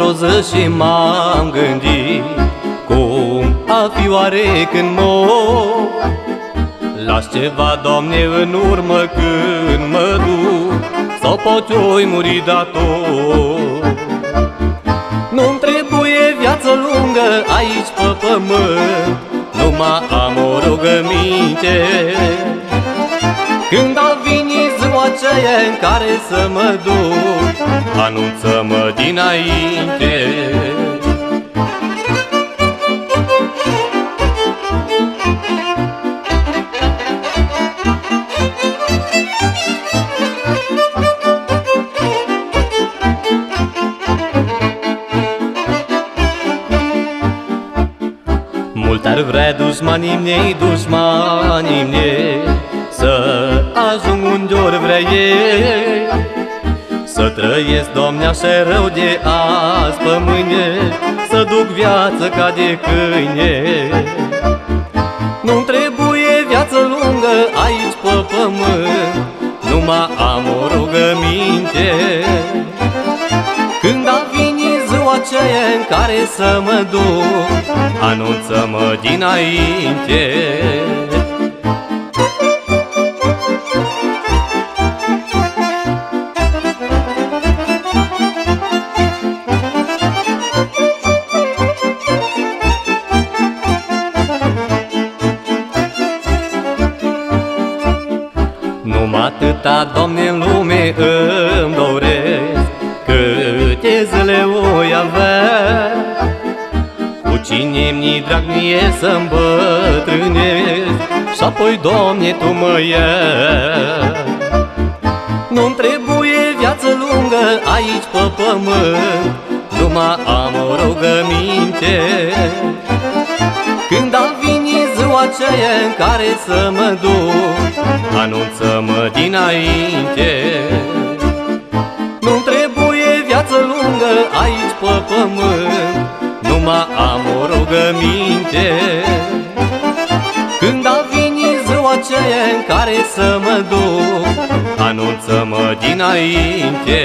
într-o zi și m-am gândit cum a fi oare când mor. Las ceva, Doamne, în urmă când mă duc, sau poate oi muri dator. Nu-mi trebuie viață lungă aici pe pământ, numai am o rugăminte. Când a venit ziua aceea în care să mă duc, anunță-mă dinainte. Mult ar vrea dușmanii mei să ajung unde ori vrea ei, să trăiesc, Doamne, așa rău de azi pe mâine, să duc viață ca de câine. Nu-mi trebuie viață lungă aici pe pământ, numai am o rugăminte. Când a venit ziua aceea în care să mă duc, anunță-mă dinainte. Numai atâta, Doamne, în lume îmi doresc, câte zile voi avea, cu cine-mi drag mie să-mi bătrânesc, și apoi, Doamne, Tu mă ia. Nu-mi trebuie viață lungă aici pe pământ, numai am o rugăminte. Când a venit ziua aceea în care să mă duc, anunță-mă dinainte. Nu-mi trebuie viață lungă aici pe pământ, numai am o rugăminte. Când a venit ziua aceea în care să mă duc, anunță-mă dinainte.